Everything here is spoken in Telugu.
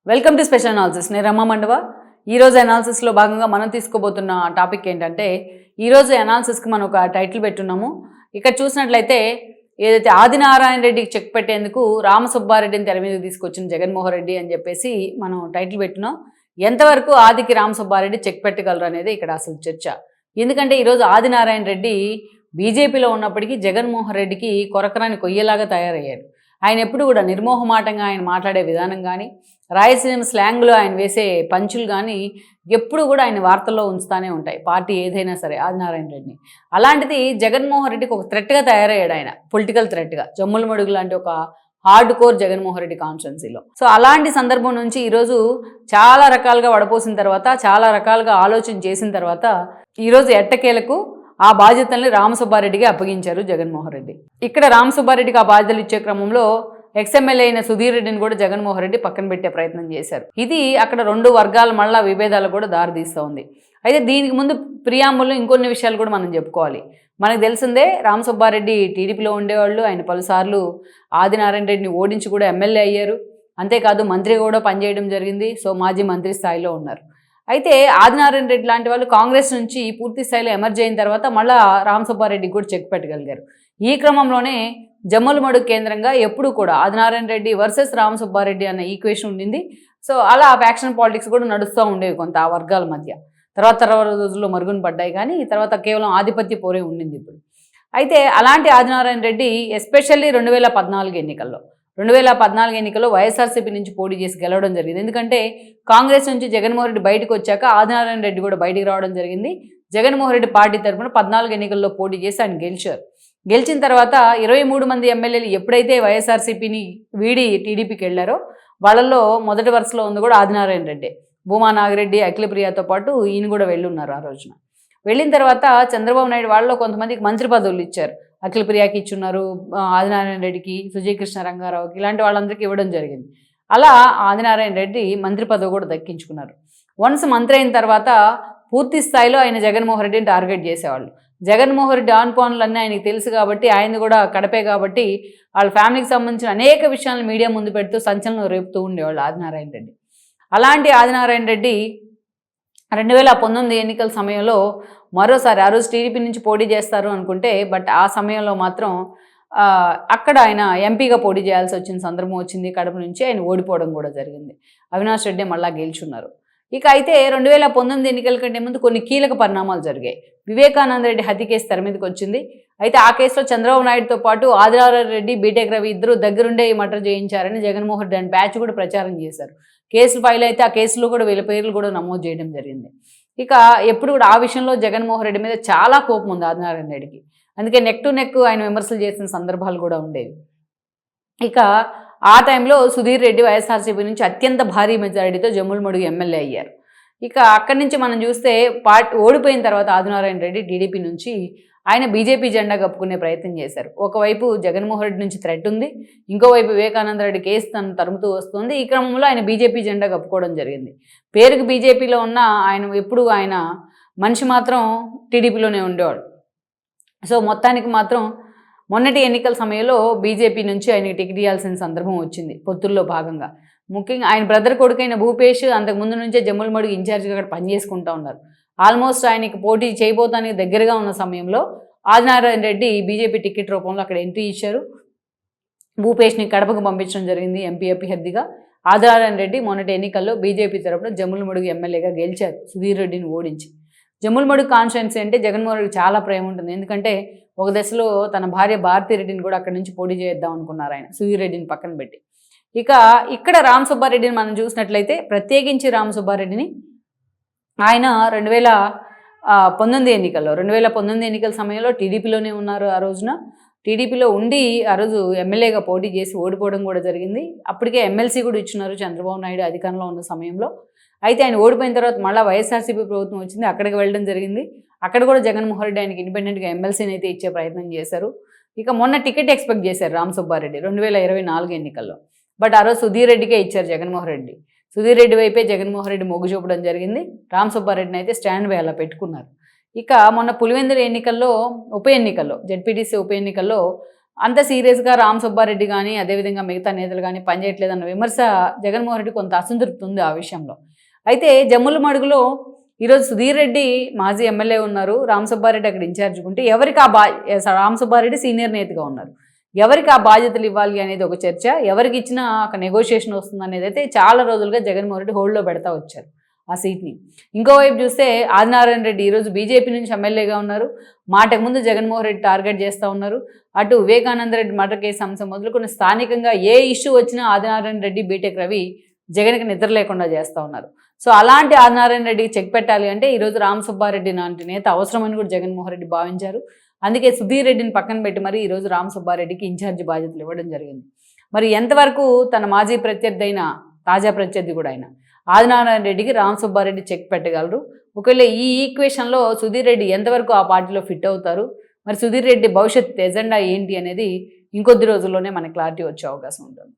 Welcome to special analysis. నేను రమా మండవ. ఈరోజు అనాలిసిస్లో భాగంగా మనం తీసుకోబోతున్న టాపిక్ ఏంటంటే, ఈరోజు అనాలిసిస్కి మనం ఒక టైటిల్ పెట్టున్నాము. ఇక్కడ చూసినట్లయితే ఏదైతే ఆదినారాయణ రెడ్డికి చెక్ పెట్టేందుకు రామసుబ్బారెడ్డిని తెర మీదకి తీసుకొచ్చిన జగన్మోహన్ రెడ్డి అని చెప్పేసి మనం టైటిల్ పెట్టినాం. ఎంతవరకు ఆదికి రామసుబ్బారెడ్డి చెక్ పెట్టగలరు అనేది ఇక్కడ అసలు చర్చ. ఎందుకంటే ఈరోజు ఆదినారాయణ రెడ్డి బీజేపీలో ఉన్నప్పటికీ జగన్మోహన్ రెడ్డికి కొరకరాని కొయ్యేలాగా తయారయ్యాడు. ఆయన ఎప్పుడు కూడా నిర్మోహమాటంగా ఆయన మాట్లాడే విధానం కానీ, రాయలసీమ స్లాంగ్లో ఆయన వేసే పంచులు కానీ ఎప్పుడు కూడా ఆయన వార్తల్లో ఉంచుతూనే ఉంటాయి, పార్టీ ఏదైనా సరే ఆదినారాయణ రెడ్డిని. అలాంటిది జగన్మోహన్ రెడ్డికి ఒక థ్రెట్గా తయారయ్యాడు ఆయన, పొలిటికల్ థ్రెట్గా. జమ్ముల మడుగు లాంటి ఒక హార్డ్ కోర్ జగన్మోహన్ రెడ్డి కాన్స్టిట్యున్సీలో. సో అలాంటి సందర్భం నుంచి ఈరోజు చాలా రకాలుగా వడపోసిన తర్వాత, చాలా రకాలుగా ఆలోచన చేసిన తర్వాత ఈరోజు ఎట్టకేలకు ఆ బాధ్యతల్ని రామసుబ్బారెడ్డికి అప్పగించారు జగన్మోహన్ రెడ్డి. ఇక్కడ రామసుబ్బారెడ్డికి ఆ బాధ్యతలు ఇచ్చే క్రమంలో ఎక్స్ఎమ్మెల్యే అయిన సుధీర్ రెడ్డిని కూడా జగన్మోహన్ రెడ్డి పక్కన పెట్టే ప్రయత్నం చేశారు. ఇది అక్కడ రెండు వర్గాల మళ్ళా విభేదాలు కూడా దారితీస్తూ ఉంది. అయితే దీనికి ముందు ప్రియాంబుల్లో ఇంకొన్ని విషయాలు కూడా మనం చెప్పుకోవాలి. మనకు తెలిసిందే, రామసుబ్బారెడ్డి టీడీపీలో ఉండేవాళ్ళు. ఆయన పలుసార్లు ఆదినారాయణ రెడ్డిని ఓడించి కూడా ఎమ్మెల్యే అయ్యారు. అంతేకాదు మంత్రిగా కూడా పనిచేయడం జరిగింది. సో మాజీ మంత్రి స్థాయిలో ఉన్నారు. అయితే ఆదినారాయణ రెడ్డి లాంటి వాళ్ళు కాంగ్రెస్ నుంచి పూర్తి స్థాయిలో ఎమర్జ్ అయిన తర్వాత మళ్ళీ రామసుబ్బారెడ్డికి కూడా చెక్ పెట్టగలిగారు. ఈ క్రమంలోనే జమ్ముల మడుగు కేంద్రంగా ఎప్పుడు కూడా ఆదినారాయణ రెడ్డి వర్సెస్ రామసుబ్బారెడ్డి అన్న ఈక్వేషన్ ఉండింది. సో అలా ఫ్యాక్షన్ పాలిటిక్స్ కూడా నడుస్తూ ఉండేవి కొంత ఆ వర్గాల మధ్య. తర్వాత రోజుల్లో మరుగున పడ్డాయి, కానీ తర్వాత కేవలం ఆధిపత్య పోరే ఉండింది ఇప్పుడు. అయితే అలాంటి ఆదినారాయణ రెడ్డి ఎస్పెషల్లీ 2014 ఎన్నికల్లో వైఎస్ఆర్సీపీ నుంచి పోటీ చేసి గెలవడం జరిగింది. ఎందుకంటే కాంగ్రెస్ నుంచి జగన్మోహన్ రెడ్డి బయటకు వచ్చాక ఆదినారాయణ రెడ్డి కూడా బయటికి రావడం జరిగింది. జగన్మోహన్ రెడ్డి పార్టీ తరఫున 14 ఎన్నికల్లో పోటీ చేసి ఆయన గెలిచారు. గెలిచిన తర్వాత 23 మంది ఎమ్మెల్యేలు ఎప్పుడైతే వైఎస్ఆర్సీపీని వీడి టీడీపీకి వెళ్ళారో వాళ్ళల్లో మొదటి వరుసలో ఉంది కూడా ఆదినారాయణ రెడ్డి. భూమా నాగిరెడ్డి, అఖిలప్రియతో పాటు ఈయన కూడా వెళ్ళున్నారు ఆ రోజున. వెళ్ళిన తర్వాత చంద్రబాబు నాయుడు వాళ్ళలో కొంతమందికి మంత్రి పదవులు ఇచ్చారు. అఖిలప్రియకి ఇచ్చున్నారు, ఆదినారాయణ రెడ్డికి, సుజయకృష్ణ రంగారావుకి, ఇలాంటి వాళ్ళందరికీ ఇవ్వడం జరిగింది. అలా ఆదినారాయణ రెడ్డి మంత్రి పదవి కూడా దక్కించుకున్నారు. వన్స్ మంత్రి అయిన తర్వాత పూర్తి స్థాయిలో ఆయన జగన్మోహన్ రెడ్డిని టార్గెట్ చేసేవాళ్ళు. జగన్మోహన్ రెడ్డి ఆన్ పాన్లన్నీ ఆయనకి తెలుసు కాబట్టి, ఆయన కూడా కడపే కాబట్టి వాళ్ళ ఫ్యామిలీకి సంబంధించిన అనేక విషయాలను మీడియా ముందు పెడుతూ సంచలనం రేపుతూ ఉండేవాళ్ళు ఆదినారాయణ రెడ్డి. అలాంటి ఆదినారాయణ రెడ్డి 2019 ఎన్నికల సమయంలో మరోసారి, ఆ రోజు టీడీపీ నుంచి పోటీ చేస్తారు అనుకుంటే, బట్ ఆ సమయంలో మాత్రం అక్కడ ఆయన ఎంపీగా పోటీ చేయాల్సి వచ్చిన సందర్భం వచ్చింది. కడప నుంచి ఆయన ఓడిపోవడం కూడా జరిగింది. అవినాష్ రెడ్డి మళ్ళా గెలుచున్నారు. ఇక అయితే 2019 ఎన్నికల కంటే ముందు కొన్ని కీలక పరిణామాలు జరిగాయి. వివేకానంద రెడ్డి హత్య కేసు తెర మీదకి వచ్చింది. అయితే ఆ కేసులో చంద్రబాబు నాయుడుతో పాటు ఆదినారాయణ రెడ్డి, బీటెక్ రవి ఇద్దరు దగ్గరుండే ఈ మర్డర్ చేయించారని జగన్మోహన్ రెడ్డి అండ్ బ్యాచ్ కూడా ప్రచారం చేశారు. కేసులు ఫైల్ అయితే ఆ కేసులో కూడా వీళ్ళ పేర్లు కూడా నమోదు చేయడం జరిగింది. ఇక ఎప్పుడు కూడా ఆ విషయంలో జగన్మోహన్ రెడ్డి మీద చాలా కోపం ఉంది ఆదినారాయణ రెడ్డికి. అందుకే నెక్ టు నెక్ ఆయన విమర్శలు చేసిన సందర్భాలు కూడా ఉండేవి. ఇక ఆ టైంలో సుధీర్ రెడ్డి వైఎస్ఆర్సీపీ నుంచి అత్యంత భారీ మెజారిటీతో జమ్ముల మడుగు ఎమ్మెల్యే అయ్యారు. ఇక అక్కడి నుంచి మనం చూస్తే ఓడిపోయిన తర్వాత ఆదినారాయణ రెడ్డి టీడీపీ నుంచి ఆయన బీజేపీ జెండా కప్పుకునే ప్రయత్నం చేశారు. ఒకవైపు జగన్మోహన్ రెడ్డి నుంచి థ్రెట్ ఉంది, ఇంకోవైపు వివేకానంద రెడ్డి కేసు తను తరుముతూ వస్తుంది. ఈ క్రమంలో ఆయన బీజేపీ జెండా కప్పుకోవడం జరిగింది. పేరుకి బీజేపీలో ఉన్న ఆయన ఎప్పుడు ఆయన మనిషి మాత్రం టీడీపీలోనే ఉండేవాడు. సో మొత్తానికి మాత్రం మొన్నటి ఎన్నికల సమయంలో బీజేపీ నుంచి ఆయనకి టికెట్ ఇవ్వాల్సిన సందర్భం వచ్చింది పొత్తుల్లో భాగంగా. ముఖ్యంగా ఆయన బ్రదర్ కొడుకైన భూపేష్ అంతకుముందు నుంచే జమ్ముల మడుగు ఇన్ఛార్జ్గా అక్కడ పనిచేసుకుంటూ ఉన్నారు. ఆల్మోస్ట్ ఆయనకి పోటీ చేయబోతానికి దగ్గరగా ఉన్న సమయంలో ఆదినారాయణ రెడ్డి బీజేపీ టికెట్ రూపంలో అక్కడ ఎంట్రీ ఇచ్చారు. భూపేష్ని కడపకు పంపించడం జరిగింది ఎంపీ అభ్యర్థిగా. ఆదినారాయణ రెడ్డి మొన్నటి ఎన్నికల్లో బీజేపీ తరపున జమ్ముల మడుగు ఎమ్మెల్యేగా గెలిచారు, సుధీర్ రెడ్డిని ఓడించి. జమ్ముల మడుగు కాన్స్టిట్యున్సీ అంటే జగన్మోహన్ రెడ్డికి చాలా ప్రేమ ఉంటుంది. ఎందుకంటే ఒక దశలో తన భార్య భారతీరెడ్డిని కూడా అక్కడి నుంచి పోటీ చేద్దాం అనుకున్నారు ఆయన, సుధీర్ రెడ్డిని పక్కన పెట్టి. ఇక ఇక్కడ రామసుబ్బారెడ్డిని మనం చూసినట్లయితే, ప్రత్యేకించి రామసుబ్బారెడ్డిని ఆయన 2019 ఎన్నికల సమయంలో టీడీపీలోనే ఉన్నారు. ఆ రోజున టీడీపీలో ఉండి ఆ రోజు ఎమ్మెల్యేగా పోటీ చేసి ఓడిపోవడం కూడా జరిగింది. అప్పటికే ఎమ్మెల్సీ కూడా ఇచ్చున్నారు చంద్రబాబు నాయుడు అధికారంలో ఉన్న సమయంలో. అయితే ఆయన ఓడిపోయిన తర్వాత మళ్ళీ వైఎస్ఆర్సీపీ ప్రభుత్వం వచ్చింది, అక్కడికి వెళ్ళడం జరిగింది. అక్కడ కూడా జగన్మోహన్ రెడ్డి ఆయనకి ఇండిపెండెంట్గా ఎమ్మెల్సీని అయితే ఇచ్చే ప్రయత్నం చేశారు. ఇక మొన్న టికెట్ ఎక్స్పెక్ట్ చేశారు రామసుబ్బారెడ్డి 2024 ఎన్నికల్లో. బట్ ఆ రోజు సుధీర్ రెడ్డికే ఇచ్చారు జగన్మోహన్ రెడ్డి. సుధీర్ రెడ్డి వైపే జగన్మోహన్ రెడ్డి మొగ్గు చూపడం జరిగింది. రామసుబ్బారెడ్డిని అయితే స్టాండ్ బై అలా పెట్టుకున్నారు. ఇక మొన్న పులివెందుల ఎన్నికల్లో జెడ్పీటీసీ ఉప ఎన్నికల్లో అంత సీరియస్గా రామ్ సుబ్బారెడ్డి కానీ అదేవిధంగా మిగతా నేతలు కానీ పనిచేయట్లేదన్న విమర్శ జగన్మోహన్ రెడ్డి కొంత అసంతృప్తి ఉంది ఆ విషయంలో. అయితే జమ్ముల మడుగులో ఈరోజు సుధీర్ రెడ్డి మాజీ ఎమ్మెల్యే ఉన్నారు, రామ్ సుబ్బారెడ్డి అక్కడ ఇన్ఛార్జ్ ఉంటే ఎవరికి రామ్ సుబ్బారెడ్డి సీనియర్ నేతగా ఉన్నారు, ఎవరికి ఆ బాధ్యతలు ఇవ్వాలి అనేది ఒక చర్చ. ఎవరికి ఇచ్చినా ఒక నెగోషియేషన్ వస్తుంది అనేది అయితే చాలా రోజులుగా జగన్మోహన్ రెడ్డి హోల్డ్లో పెడతా వచ్చారు ఆ సీట్ని. ఇంకోవైపు చూస్తే ఆదినారాయణ రెడ్డి ఈరోజు బీజేపీ నుంచి ఎమ్మెల్యేగా ఉన్నారు, మాటకు ముందు జగన్మోహన్ రెడ్డి టార్గెట్ చేస్తూ ఉన్నారు. అటు వివేకానంద రెడ్డి మర్డర్ కేసు అంశం మొదలుకొని స్థానికంగా ఏ ఇష్యూ వచ్చినా ఆదినారాయణ రెడ్డి బీటెక్ రవి జగన్కి నిద్ర లేకుండా చేస్తూ ఉన్నారు. సో అలాంటి ఆదినారాయణ రెడ్డికి చెక్ పెట్టాలి అంటే ఈరోజు రామ్ సుబ్బారెడ్డి లాంటి నేత అవసరమని కూడా జగన్మోహన్ రెడ్డి భావించారు. అందుకే సుధీర్ రెడ్డిని పక్కన పెట్టి మరి ఈరోజు రామ్ సుబ్బారెడ్డికి ఇన్ఛార్జి బాధ్యతలు ఇవ్వడం జరిగింది. మరి ఎంతవరకు తన మాజీ ప్రత్యర్థి అయిన తాజా ప్రత్యర్థి కూడా అయిన ఆదినారాయణ రెడ్డికి రామ్ సుబ్బారెడ్డి చెక్ పెట్టగలరు? ఒకవేళ ఈ ఈక్వేషన్లో సుధీర్ రెడ్డి ఎంతవరకు ఆ పార్టీలో ఫిట్ అవుతారు, మరి సుధీర్ రెడ్డి భవిష్యత్ ఎజెండా ఏంటి అనేది ఇంకొద్ది రోజుల్లోనే మనకి క్లారిటీ వచ్చే అవకాశం ఉంటుంది.